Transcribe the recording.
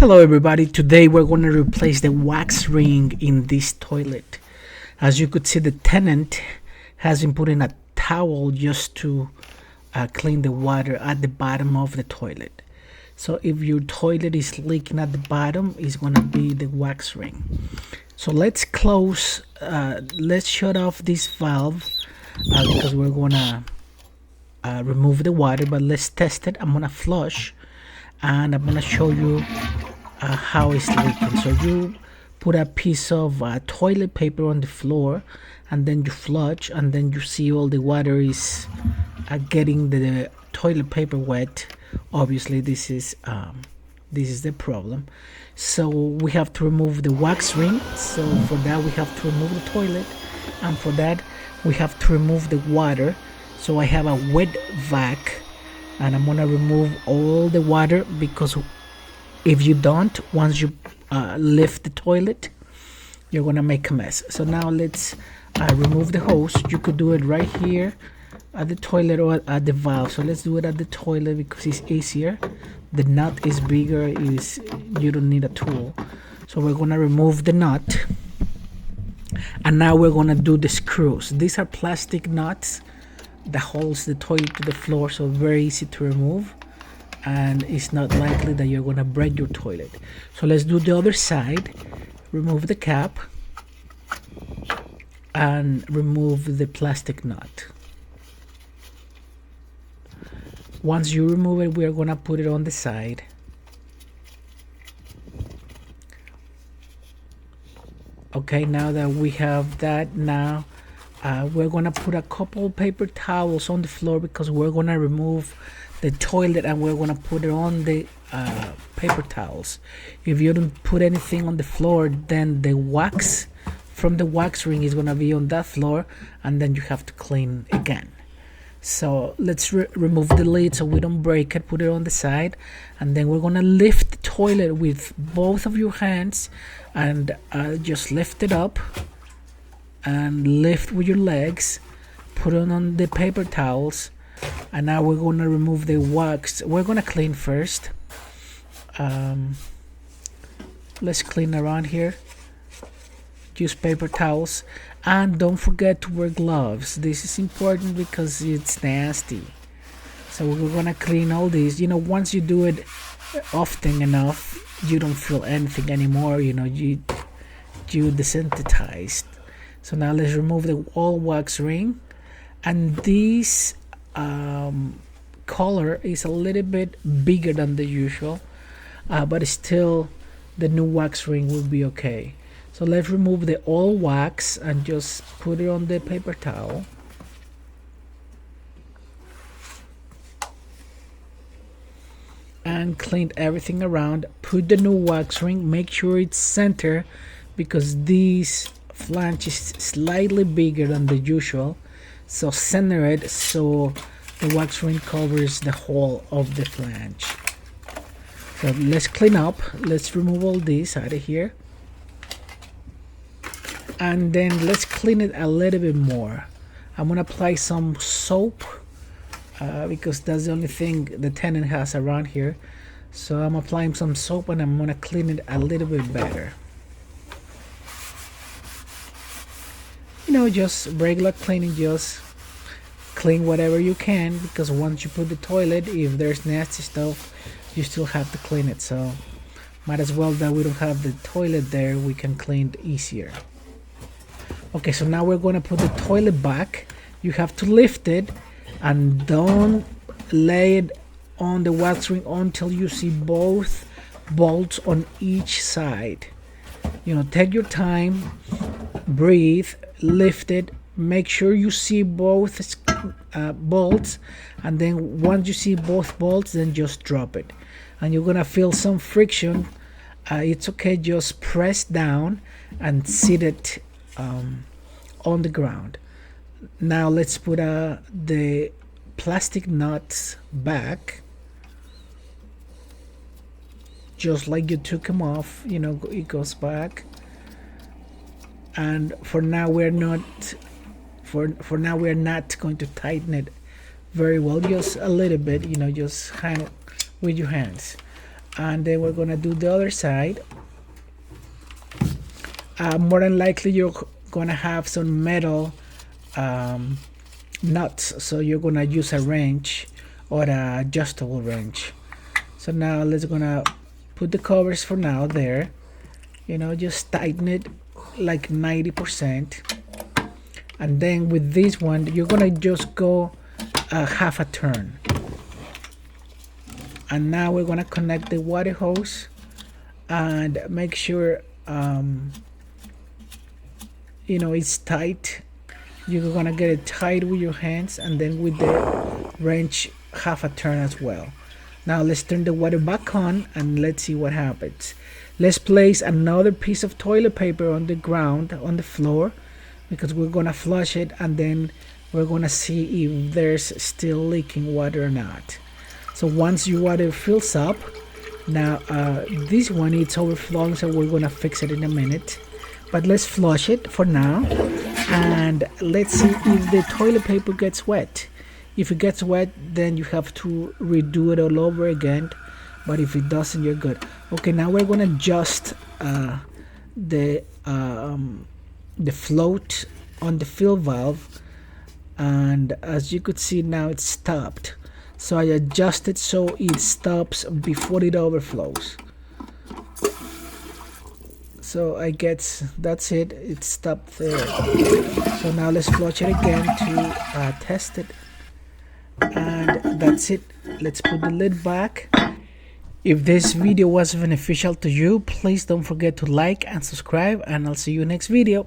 Hello everybody, today we're going to replace the wax ring in this toilet. As you could see, the tenant has been putting a towel just to clean the water at the bottom of the toilet. So if your toilet is leaking at the bottom, it's going to be the wax ring. So let's shut off this valve because we're going to remove the water, but let's test it. I'm going to flush and I'm going to show you how it's leaking. So you put a piece of toilet paper on the floor and then you flush, and then you see all the water is getting the toilet paper wet. Obviously this is the problem. So we have to remove the wax ring. So for that we have to remove the toilet, and for that we have to remove the water. So I have a wet vac and I'm gonna remove all the water, because if you don't, once you lift the toilet, you're gonna make a mess. So now let's remove the hose. You could do it right here at the toilet or at the valve. So let's do it at the toilet because it's easier. The nut is bigger, you don't need a tool. So we're gonna remove the nut, and now we're gonna do the screws. These are plastic nuts that holds the toilet to the floor, so very easy to remove, and it's not likely that you're gonna break your toilet. So let's do the other side. Remove the cap and remove the plastic nut. Once you remove it, we're gonna put it on the side. Okay, now that we have that, now we're gonna put a couple paper towels on the floor, because we're gonna remove the toilet and we're gonna put it on the paper towels. If you don't put anything on the floor, then the wax from the wax ring is gonna be on that floor, and then you have to clean again. So let's remove the lid so we don't break it. Put it on the side, and then we're gonna lift the toilet with both of your hands, and just lift it up and lift with your legs. Put it on the paper towels, and now we're gonna remove the wax. We're gonna clean first. Let's clean around here. Use paper towels, and don't forget to wear gloves. This is important because it's nasty. So we're gonna clean all these. Once you do it often enough, you don't feel anything anymore. You desensitized. So now let's remove the all wax ring, and this color is a little bit bigger than the usual, but still the new wax ring will be okay. So let's remove the old wax and just put it on the paper towel. And clean everything around. Put the new wax ring, make sure it's center, because this flange is slightly bigger than the usual. So center it so the wax ring covers the whole of the flange. So let's clean up. Let's remove all this out of here, and then let's clean it a little bit more. I'm gonna apply some soap because that's the only thing the tenant has around here. So I'm applying some soap and I'm gonna clean it a little bit better. Just regular cleaning. Just clean whatever you can, because once you put the toilet, if there's nasty stuff, you still have to clean it. So might as well that we don't have the toilet there, we can clean it easier. Okay, so now we're going to put the toilet back. You have to lift it and don't lay it on the wax ring until you see both bolts on each side. Take your time, breathe, lift it, make sure you see both bolts, and then once you see both bolts, then just drop it. And you're gonna feel some friction. It's okay, just press down and sit it on the ground. Now let's put the plastic nuts back, just like you took them off. It goes back. And for now we're not going to tighten it very well, just a little bit. Just hang it with your hands. and then we're gonna do the other side. More than likely you're gonna have some metal nuts, so you're gonna use a wrench or a adjustable wrench. So now let's gonna put the covers for now there, just tighten it like 90%, and then with this one you're gonna just go half a turn. And now we're gonna connect the water hose and make sure it's tight. You're gonna get it tight with your hands, and then with the wrench half a turn as well. Now let's turn the water back on and let's see what happens. Let's place another piece of toilet paper on the ground, on the floor, because we're gonna flush it, and then we're gonna see if there's still leaking water or not. So once your water fills up, now this one it's overflowing, so we're gonna fix it in a minute. But let's flush it for now, and let's see if the toilet paper gets wet. If it gets wet, then you have to redo it all over again, but if it doesn't, you're good. Okay, now we're gonna adjust the float on the fill valve, and as you could see now it's stopped. So I adjust it so it stops before it overflows. So I guess that's it, it stopped there. So now let's flush it again to test it, and that's it. Let's put the lid back. If this video was beneficial to you, please don't forget to like and subscribe, and I'll see you next video.